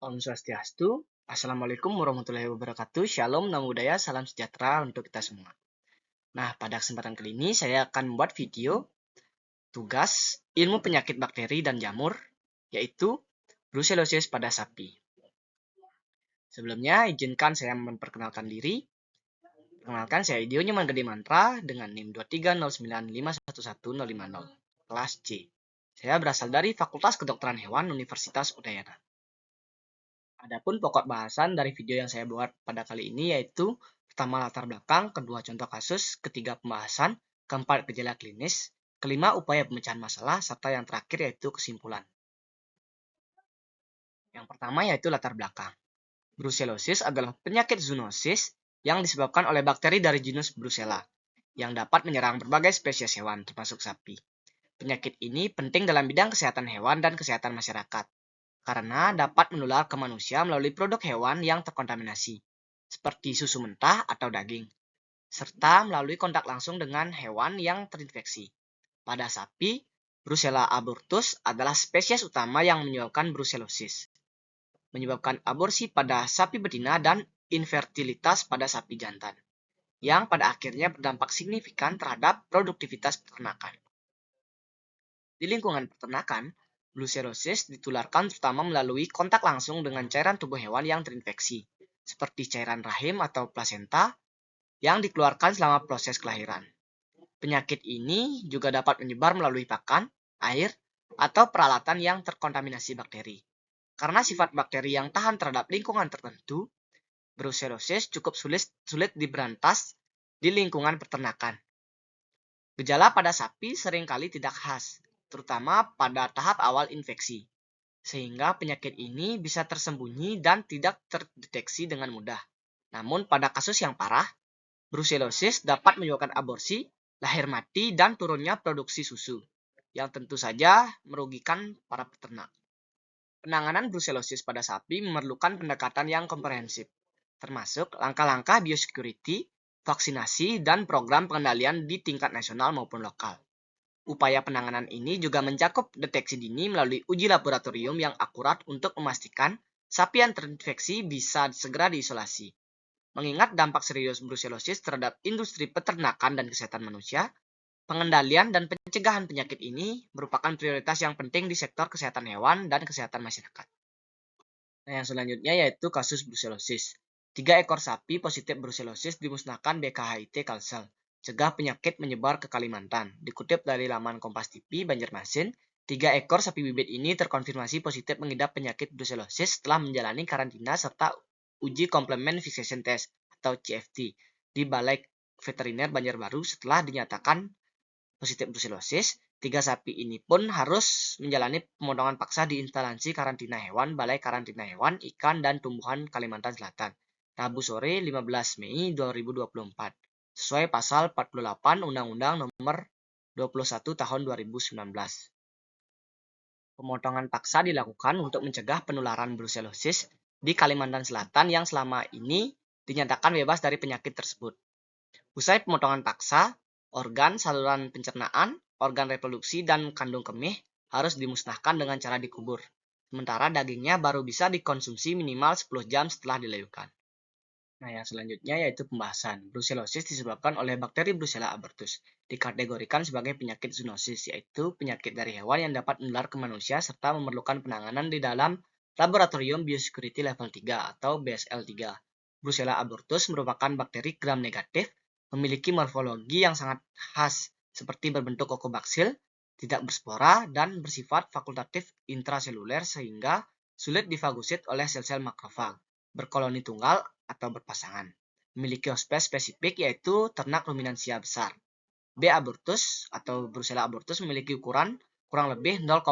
Om Swastiastu. Assalamualaikum warahmatullahi wabarakatuh. Shalom, namo buddhaya, salam sejahtera untuk kita semua. Nah, pada kesempatan kali ini saya akan membuat video tugas ilmu penyakit bakteri dan jamur, yaitu brucellosis pada sapi. Sebelumnya, izinkan saya memperkenalkan diri. Perkenalkan, saya Idio Nyoman Gede Mantra dengan NIM 230951150, kelas C. Saya berasal dari Fakultas Kedokteran Hewan Universitas Udayana. Adapun pokok bahasan dari video yang saya buat pada kali ini yaitu pertama latar belakang, kedua contoh kasus, ketiga pembahasan, keempat gejala klinis, kelima upaya pemecahan masalah, serta yang terakhir yaitu kesimpulan. Yang pertama yaitu latar belakang. Brucellosis adalah penyakit zoonosis yang disebabkan oleh bakteri dari genus Brucella yang dapat menyerang berbagai spesies hewan termasuk sapi. Penyakit ini penting dalam bidang kesehatan hewan dan kesehatan masyarakat, karena dapat menular ke manusia melalui produk hewan yang terkontaminasi, seperti susu mentah atau daging, serta melalui kontak langsung dengan hewan yang terinfeksi. Pada sapi, Brucella abortus adalah spesies utama yang menyebabkan brucellosis, menyebabkan aborsi pada sapi betina dan infertilitas pada sapi jantan, yang pada akhirnya berdampak signifikan terhadap produktivitas peternakan. Di lingkungan peternakan, brucellosis ditularkan terutama melalui kontak langsung dengan cairan tubuh hewan yang terinfeksi, seperti cairan rahim atau plasenta yang dikeluarkan selama proses kelahiran. Penyakit ini juga dapat menyebar melalui pakan, air, atau peralatan yang terkontaminasi bakteri. Karena sifat bakteri yang tahan terhadap lingkungan tertentu, brucellosis cukup sulit diberantas di lingkungan peternakan. Gejala pada sapi seringkali tidak khas, terutama pada tahap awal infeksi, sehingga penyakit ini bisa tersembunyi dan tidak terdeteksi dengan mudah. Namun pada kasus yang parah, brucellosis dapat menyebabkan aborsi, lahir mati, dan turunnya produksi susu, yang tentu saja merugikan para peternak. Penanganan brucellosis pada sapi memerlukan pendekatan yang komprehensif, termasuk langkah-langkah biosecurity, vaksinasi, dan program pengendalian di tingkat nasional maupun lokal. Upaya penanganan ini juga mencakup deteksi dini melalui uji laboratorium yang akurat untuk memastikan sapi yang terinfeksi bisa segera diisolasi. Mengingat dampak serius brucellosis terhadap industri peternakan dan kesehatan manusia, pengendalian dan pencegahan penyakit ini merupakan prioritas yang penting di sektor kesehatan hewan dan kesehatan masyarakat. Nah, yang selanjutnya yaitu kasus brucellosis. 3 ekor sapi positif brucellosis dimusnahkan BKHIT Kalsel. Cegah penyakit menyebar ke Kalimantan. Dikutip dari laman Kompas TV Banjarmasin, 3 ekor sapi bibit ini terkonfirmasi positif mengidap penyakit brucellosis setelah menjalani karantina serta uji complement fixation test atau CFT di Balai Veteriner Banjarbaru. Setelah dinyatakan positif brucellosis, 3 sapi ini pun harus menjalani pemotongan paksa di instalasi karantina hewan Balai Karantina Hewan, Ikan, dan Tumbuhan Kalimantan Selatan, Rabu sore 15 Mei 2024, sesuai pasal 48 Undang-Undang Nomor 21 Tahun 2019. Pemotongan paksa dilakukan untuk mencegah penularan brucellosis di Kalimantan Selatan yang selama ini dinyatakan bebas dari penyakit tersebut. Usai pemotongan paksa, organ saluran pencernaan, organ reproduksi, dan kandung kemih harus dimusnahkan dengan cara dikubur. Sementara dagingnya baru bisa dikonsumsi minimal 10 jam setelah dilayukan. Nah, yang selanjutnya yaitu pembahasan. Brucellosis disebabkan oleh bakteri Brucella abortus. Dikategorikan sebagai penyakit zoonosis, yaitu penyakit dari hewan yang dapat menular ke manusia serta memerlukan penanganan di dalam laboratorium biosecurity level 3 atau BSL-3. Brucella abortus merupakan bakteri gram negatif, memiliki morfologi yang sangat khas, seperti berbentuk kokobaksil, tidak berspora, dan bersifat fakultatif intraseluler sehingga sulit difagosit oleh sel-sel makrofag, berkoloni tunggal atau berpasangan. Memiliki hospes spesifik yaitu ternak ruminansia besar. B. abortus atau Brucella abortus memiliki ukuran kurang lebih 0,5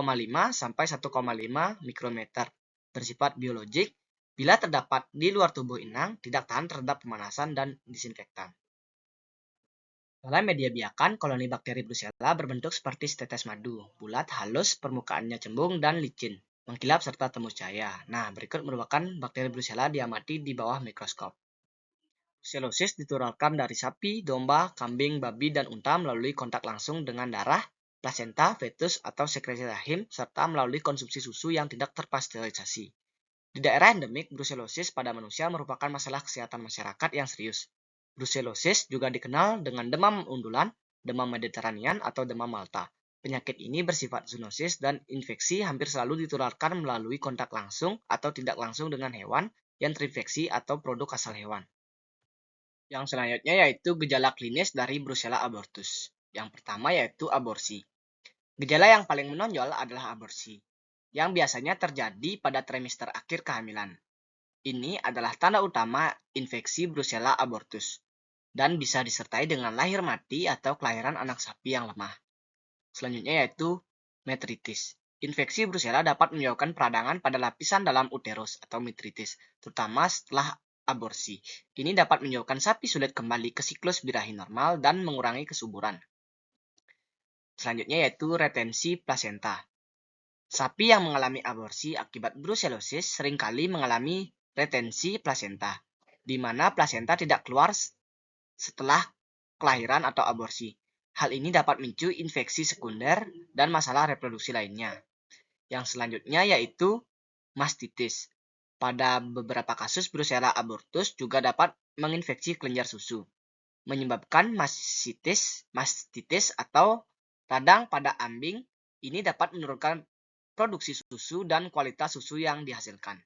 sampai 1,5 mikrometer. Bersifat biologik, bila terdapat di luar tubuh inang, tidak tahan terhadap pemanasan dan disinfektan. Dalam media biakan, koloni bakteri Brucella berbentuk seperti setetes madu, bulat, halus, permukaannya cembung dan licin, mengkilap serta tembus cahaya. Nah, berikut merupakan bakteri Brucella diamati di bawah mikroskop. Brucellosis ditularkan dari sapi, domba, kambing, babi, dan unta melalui kontak langsung dengan darah, plasenta, fetus, atau sekresi rahim, serta melalui konsumsi susu yang tidak terpasteurisasi. Di daerah endemik, brusellosis pada manusia merupakan masalah kesehatan masyarakat yang serius. Brusellosis juga dikenal dengan demam undulan, demam Mediterranean, atau demam Malta. Penyakit ini bersifat zoonosis dan infeksi hampir selalu ditularkan melalui kontak langsung atau tidak langsung dengan hewan yang terinfeksi atau produk asal hewan. Yang selanjutnya yaitu gejala klinis dari Brucella abortus. Yang pertama yaitu aborsi. Gejala yang paling menonjol adalah aborsi, yang biasanya terjadi pada trimester akhir kehamilan. Ini adalah tanda utama infeksi Brucella abortus dan bisa disertai dengan lahir mati atau kelahiran anak sapi yang lemah. Selanjutnya yaitu metritis. Infeksi Brucella dapat menyebabkan peradangan pada lapisan dalam uterus atau metritis, terutama setelah aborsi. Ini dapat menyebabkan sapi sulit kembali ke siklus birahi normal dan mengurangi kesuburan. Selanjutnya yaitu retensi plasenta. Sapi yang mengalami aborsi akibat brusellosis seringkali mengalami retensi plasenta, di mana plasenta tidak keluar setelah kelahiran atau aborsi. Hal ini dapat memicu infeksi sekunder dan masalah reproduksi lainnya. Yang selanjutnya yaitu mastitis. Pada beberapa kasus Brucella abortus juga dapat menginfeksi kelenjar susu, menyebabkan mastitis atau radang pada ambing. Ini dapat menurunkan produksi susu dan kualitas susu yang dihasilkan.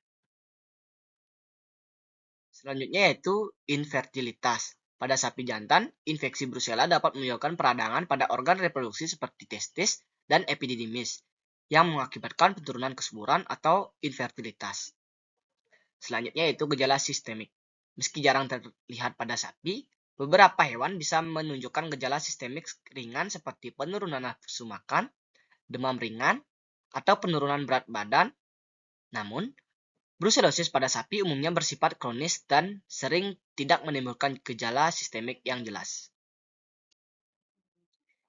Selanjutnya yaitu infertilitas. Pada sapi jantan, infeksi Brucella dapat menyebabkan peradangan pada organ reproduksi seperti testis dan epididymis, yang mengakibatkan penurunan kesuburan atau infertilitas. Selanjutnya yaitu gejala sistemik. Meski jarang terlihat pada sapi, beberapa hewan bisa menunjukkan gejala sistemik ringan seperti penurunan nafsu makan, demam ringan, atau penurunan berat badan. Namun, brusellosis pada sapi umumnya bersifat kronis dan sering tidak menimbulkan gejala sistemik yang jelas.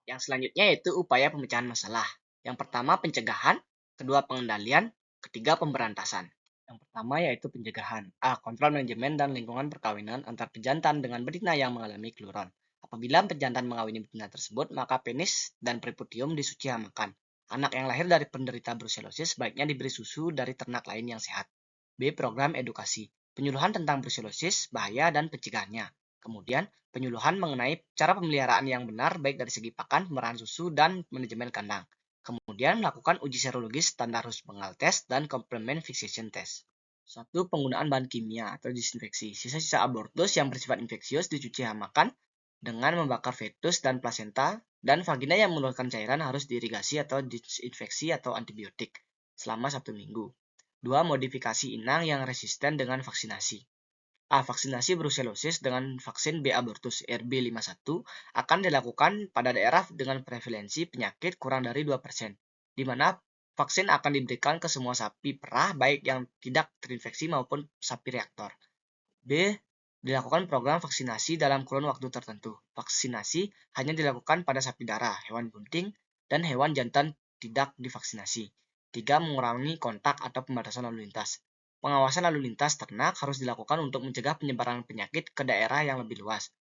Yang selanjutnya yaitu upaya pemecahan masalah. Yang pertama pencegahan, kedua pengendalian, ketiga pemberantasan. Yang pertama yaitu pencegahan. Kontrol manajemen dan lingkungan perkawinan antar pejantan dengan betina yang mengalami keluron. Apabila pejantan mengawini betina tersebut, maka penis dan periputium disuciamakan. Anak yang lahir dari penderita brusellosis sebaiknya diberi susu dari ternak lain yang sehat. B. Program edukasi. Penyuluhan tentang brusellosis, bahaya, dan pencegahannya. Kemudian, penyuluhan mengenai cara pemeliharaan yang benar baik dari segi pakan, pemerahan susu, dan manajemen kandang. Kemudian melakukan uji serologis standar Huspengal test dan complement fixation test. 1. Penggunaan bahan kimia atau disinfeksi. Sisa-sisa abortus yang bersifat infeksius dicuci hamakan dengan membakar fetus dan plasenta, dan vagina yang mengeluarkan cairan harus diirigasi atau disinfeksi atau antibiotik selama 1 minggu. 2. Modifikasi inang yang resisten dengan vaksinasi. Vaksinasi brusellosis dengan vaksin B abortus RB51 akan dilakukan pada daerah dengan prevalensi penyakit kurang dari 2%, di mana vaksin akan diberikan ke semua sapi perah baik yang tidak terinfeksi maupun sapi reaktor. B. Dilakukan program vaksinasi dalam kurun waktu tertentu. Vaksinasi hanya dilakukan pada sapi darah, hewan bunting, dan hewan jantan tidak divaksinasi. 3. Mengurangi kontak atau pembatasan lalu lintas. Pengawasan lalu lintas ternak harus dilakukan untuk mencegah penyebaran penyakit ke daerah yang lebih luas.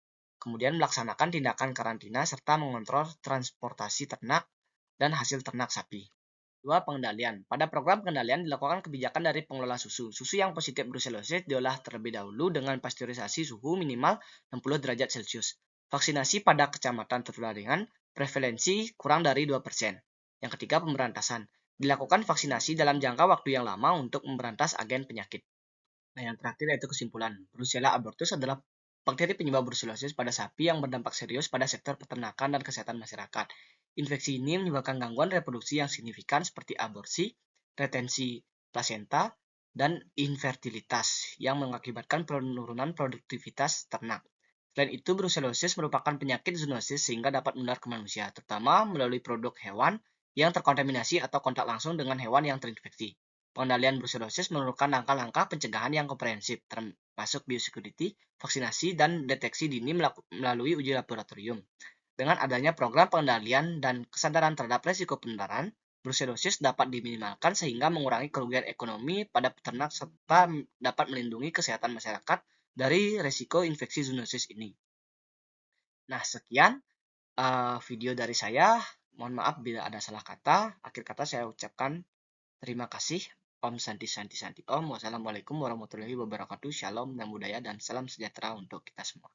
Kemudian melaksanakan tindakan karantina serta mengontrol transportasi ternak dan hasil ternak sapi. 2. Pengendalian. Pada program pengendalian dilakukan kebijakan dari pengelola susu. Susu yang positif brusellosis diolah terlebih dahulu dengan pasteurisasi suhu minimal 60 derajat Celcius. Vaksinasi pada kecamatan tertular ringan, prevalensi kurang dari 2%. Yang ketiga, pemberantasan. Dilakukan vaksinasi dalam jangka waktu yang lama untuk memberantas agen penyakit. Nah, yang terakhir yaitu kesimpulan. Brucella abortus adalah bakteri penyebab brusellosis pada sapi yang berdampak serius pada sektor peternakan dan kesehatan masyarakat. Infeksi ini menyebabkan gangguan reproduksi yang signifikan seperti aborsi, retensi plasenta, dan infertilitas yang mengakibatkan penurunan produktivitas ternak. Selain itu, brusellosis merupakan penyakit zoonosis sehingga dapat menular ke manusia, terutama melalui produk hewan yang terkontaminasi atau kontak langsung dengan hewan yang terinfeksi. Pengendalian brusellosis memerlukan langkah-langkah pencegahan yang komprehensif, termasuk biosecurity, vaksinasi, dan deteksi dini melalui uji laboratorium. Dengan adanya program pengendalian dan kesadaran terhadap resiko penularan, brusellosis dapat diminimalkan sehingga mengurangi kerugian ekonomi pada peternak serta dapat melindungi kesehatan masyarakat dari resiko infeksi zoonosis ini. Nah, sekian video dari saya. Mohon maaf bila ada salah kata. Akhir kata saya ucapkan terima kasih. Om Santi Santi Santi Om. Wassalamualaikum warahmatullahi wabarakatuh. Shalom dan budaya dan salam sejahtera untuk kita semua.